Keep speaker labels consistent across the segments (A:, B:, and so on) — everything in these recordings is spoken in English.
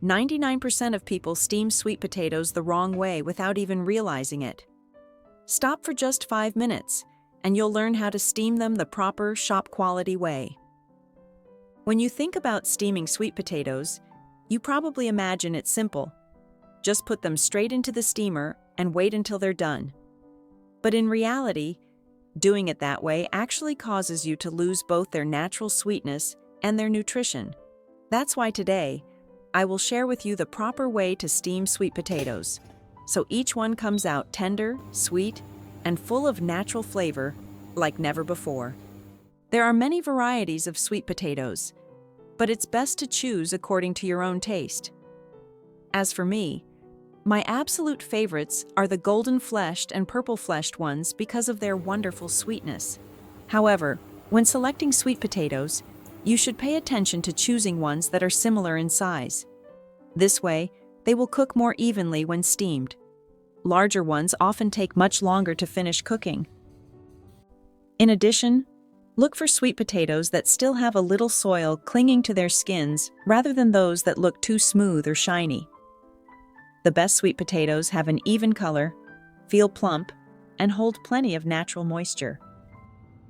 A: 99% of people steam sweet potatoes the wrong way without even realizing it. Stop for just 5 minutes, and you'll learn how to steam them the proper shop-quality way. When you think about steaming sweet potatoes, you probably imagine it's simple. Just put them straight into the steamer and wait until they're done. But in reality, doing it that way actually causes you to lose both their natural sweetness and their nutrition. That's why today, I will share with you the proper way to steam sweet potatoes, so each one comes out tender, sweet, and full of natural flavor like never before. There are many varieties of sweet potatoes, but it's best to choose according to your own taste. As for me, my absolute favorites are the golden-fleshed and purple-fleshed ones because of their wonderful sweetness. However, when selecting sweet potatoes, you should pay attention to choosing ones that are similar in size. This way, they will cook more evenly when steamed. Larger ones often take much longer to finish cooking. In addition, look for sweet potatoes that still have a little soil clinging to their skins rather than those that look too smooth or shiny. The best sweet potatoes have an even color, feel plump, and hold plenty of natural moisture.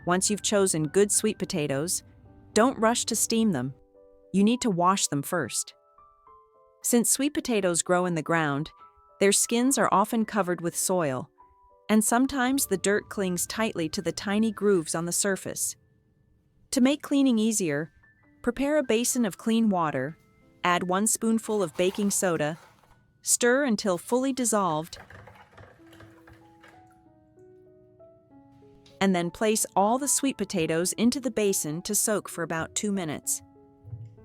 A: Once you've chosen good sweet potatoes, don't rush to steam them. You need to wash them first. Since sweet potatoes grow in the ground, their skins are often covered with soil, and sometimes the dirt clings tightly to the tiny grooves on the surface. To make cleaning easier, prepare a basin of clean water, add 1 spoonful of baking soda, stir until fully dissolved, and then place all the sweet potatoes into the basin to soak for about 2 minutes.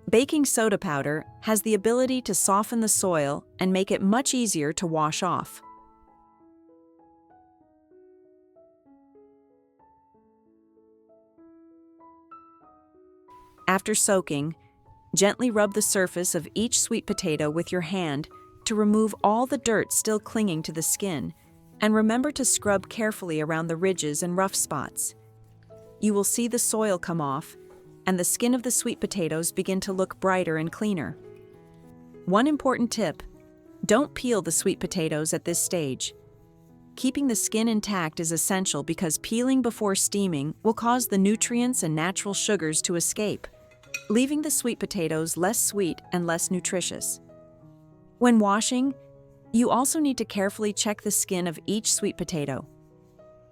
A: Baking soda powder has the ability to soften the soil and make it much easier to wash off. After soaking, gently rub the surface of each sweet potato with your hand to remove all the dirt still clinging to the skin, and remember to scrub carefully around the ridges and rough spots. You will see the soil come off, and the skin of the sweet potatoes begin to look brighter and cleaner. One important tip: don't peel the sweet potatoes at this stage. Keeping the skin intact is essential because peeling before steaming will cause the nutrients and natural sugars to escape, leaving the sweet potatoes less sweet and less nutritious. When washing, you also need to carefully check the skin of each sweet potato.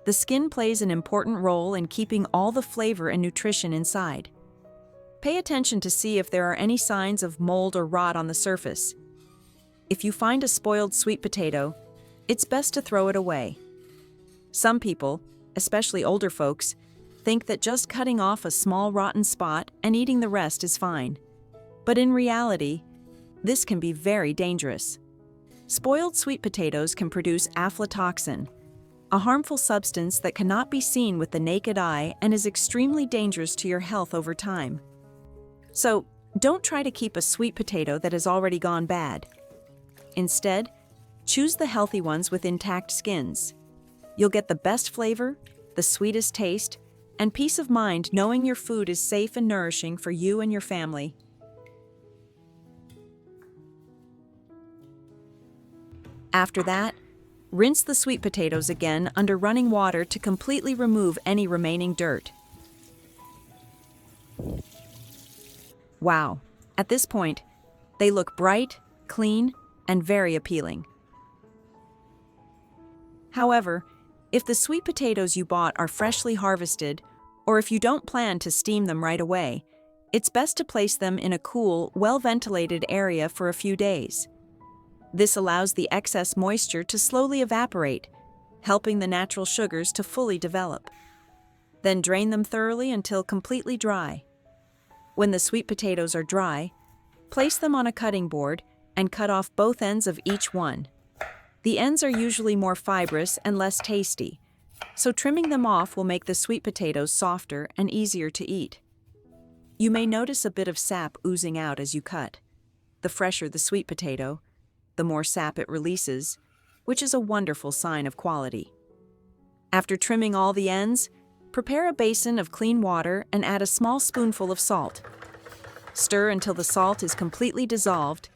A: The skin plays an important role in keeping all the flavor and nutrition inside. Pay attention to see if there are any signs of mold or rot on the surface. If you find a spoiled sweet potato, it's best to throw it away. Some people, especially older folks, think that just cutting off a small rotten spot and eating the rest is fine. But in reality, this can be very dangerous. Spoiled sweet potatoes can produce aflatoxin, a harmful substance that cannot be seen with the naked eye and is extremely dangerous to your health over time. So, don't try to keep a sweet potato that has already gone bad. Instead, choose the healthy ones with intact skins. You'll get the best flavor, the sweetest taste, and peace of mind knowing your food is safe and nourishing for you and your family. After that, rinse the sweet potatoes again under running water to completely remove any remaining dirt. Wow, at this point, they look bright, clean, and very appealing. However, if the sweet potatoes you bought are freshly harvested, or if you don't plan to steam them right away, it's best to place them in a cool, well-ventilated area for a few days. This allows the excess moisture to slowly evaporate, helping the natural sugars to fully develop. Then drain them thoroughly until completely dry. When the sweet potatoes are dry, place them on a cutting board and cut off both ends of each one. The ends are usually more fibrous and less tasty, so trimming them off will make the sweet potatoes softer and easier to eat. You may notice a bit of sap oozing out as you cut. The fresher the sweet potato, the more sap it releases, which is a wonderful sign of quality. After trimming all the ends, prepare a basin of clean water and add a small spoonful of salt. Stir until the salt is completely dissolved,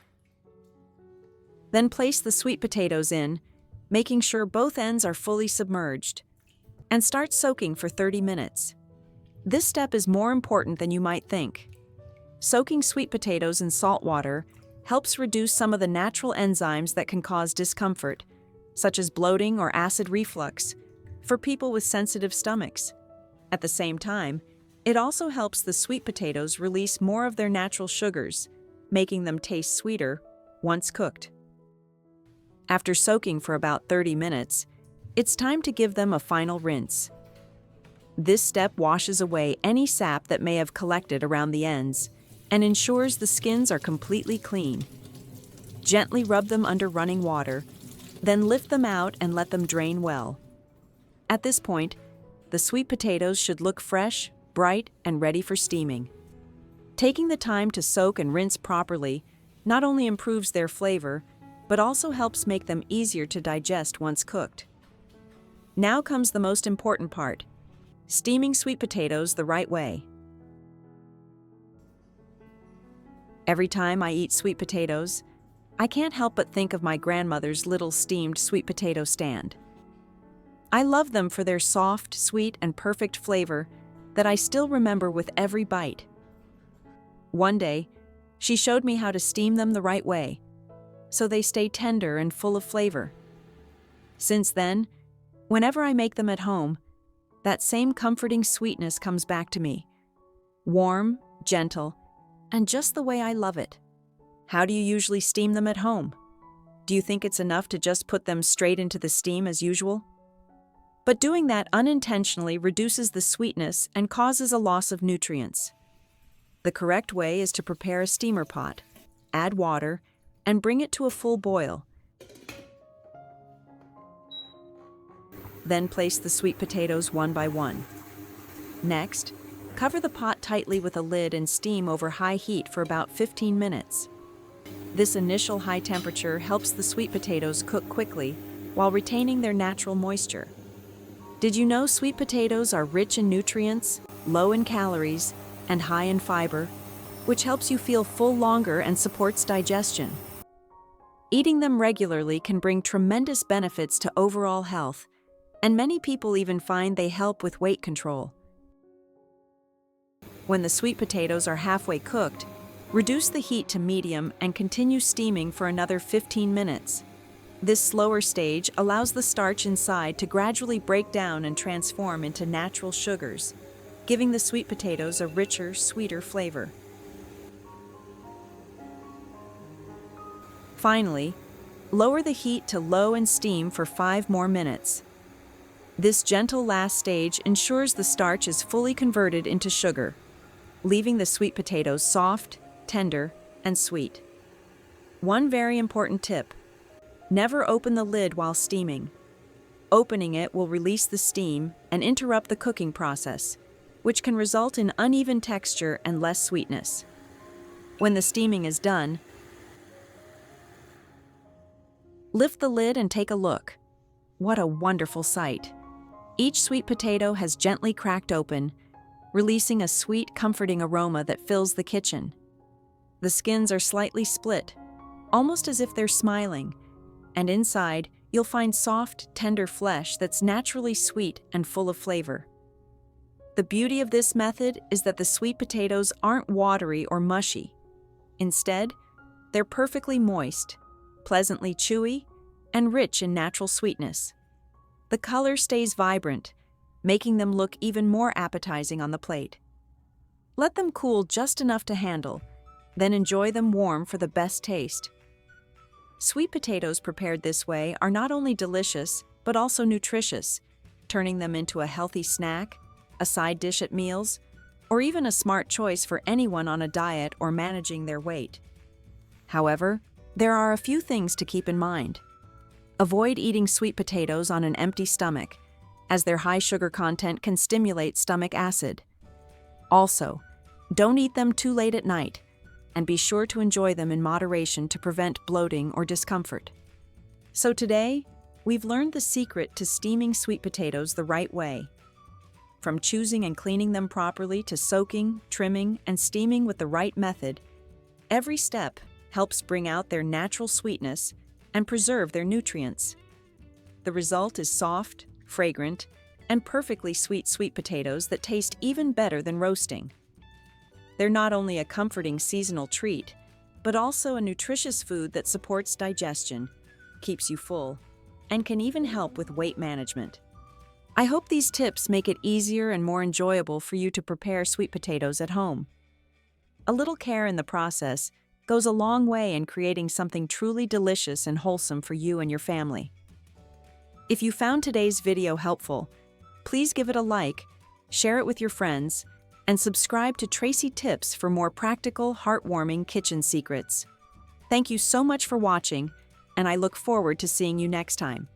A: Then place the sweet potatoes in, making sure both ends are fully submerged, and start soaking for 30 minutes. This step is more important than you might think. Soaking sweet potatoes in salt water helps reduce some of the natural enzymes that can cause discomfort, such as bloating or acid reflux, for people with sensitive stomachs. At the same time, it also helps the sweet potatoes release more of their natural sugars, making them taste sweeter once cooked. After soaking for about 30 minutes, it's time to give them a final rinse. This step washes away any sap that may have collected around the ends and ensures the skins are completely clean. Gently rub them under running water, then lift them out and let them drain well. At this point, the sweet potatoes should look fresh, bright, and ready for steaming. Taking the time to soak and rinse properly not only improves their flavor, but also helps make them easier to digest once cooked. Now comes the most important part: steaming sweet potatoes the right way. Every time I eat sweet potatoes, I can't help but think of my grandmother's little steamed sweet potato stand. I love them for their soft, sweet, and perfect flavor that I still remember with every bite. One day, she showed me how to steam them the right way, so they stay tender and full of flavor. Since then, whenever I make them at home, that same comforting sweetness comes back to me. Warm, gentle, and just the way I love it. How do you usually steam them at home? Do you think it's enough to just put them straight into the steam as usual? But doing that unintentionally reduces the sweetness and causes a loss of nutrients. The correct way is to prepare a steamer pot, add water, and bring it to a full boil. Then place the sweet potatoes one by one. Next, cover the pot tightly with a lid and steam over high heat for about 15 minutes. This initial high temperature helps the sweet potatoes cook quickly while retaining their natural moisture. Did you know sweet potatoes are rich in nutrients, low in calories, and high in fiber, which helps you feel full longer and supports digestion? Eating them regularly can bring tremendous benefits to overall health, and many people even find they help with weight control. When the sweet potatoes are halfway cooked, reduce the heat to medium and continue steaming for another 15 minutes. This slower stage allows the starch inside to gradually break down and transform into natural sugars, giving the sweet potatoes a richer, sweeter flavor. Finally, lower the heat to low and steam for 5 more minutes. This gentle last stage ensures the starch is fully converted into sugar, leaving the sweet potatoes soft, tender, and sweet. One very important tip: never open the lid while steaming. Opening it will release the steam and interrupt the cooking process, which can result in uneven texture and less sweetness. When the steaming is done, lift the lid and take a look. What a wonderful sight! Each sweet potato has gently cracked open, releasing a sweet, comforting aroma that fills the kitchen. The skins are slightly split, almost as if they're smiling, and inside, you'll find soft, tender flesh that's naturally sweet and full of flavor. The beauty of this method is that the sweet potatoes aren't watery or mushy. Instead, they're perfectly moist, pleasantly chewy, and rich in natural sweetness. The color stays vibrant, making them look even more appetizing on the plate. Let them cool just enough to handle, then enjoy them warm for the best taste. Sweet potatoes prepared this way are not only delicious, but also nutritious, turning them into a healthy snack, a side dish at meals, or even a smart choice for anyone on a diet or managing their weight. However, there are a few things to keep in mind. Avoid eating sweet potatoes on an empty stomach, as their high sugar content can stimulate stomach acid. Also, don't eat them too late at night, and be sure to enjoy them in moderation to prevent bloating or discomfort. So today, we've learned the secret to steaming sweet potatoes the right way. From choosing and cleaning them properly to soaking, trimming, and steaming with the right method, every step helps bring out their natural sweetness and preserve their nutrients. The result is soft, fragrant, and perfectly sweet potatoes that taste even better than roasting. They're not only a comforting seasonal treat, but also a nutritious food that supports digestion, keeps you full, and can even help with weight management. I hope these tips make it easier and more enjoyable for you to prepare sweet potatoes at home. A little care in the process goes a long way in creating something truly delicious and wholesome for you and your family. If you found today's video helpful, please give it a like, share it with your friends, and subscribe to Tracy Tips for more practical, heartwarming kitchen secrets. Thank you so much for watching, and I look forward to seeing you next time.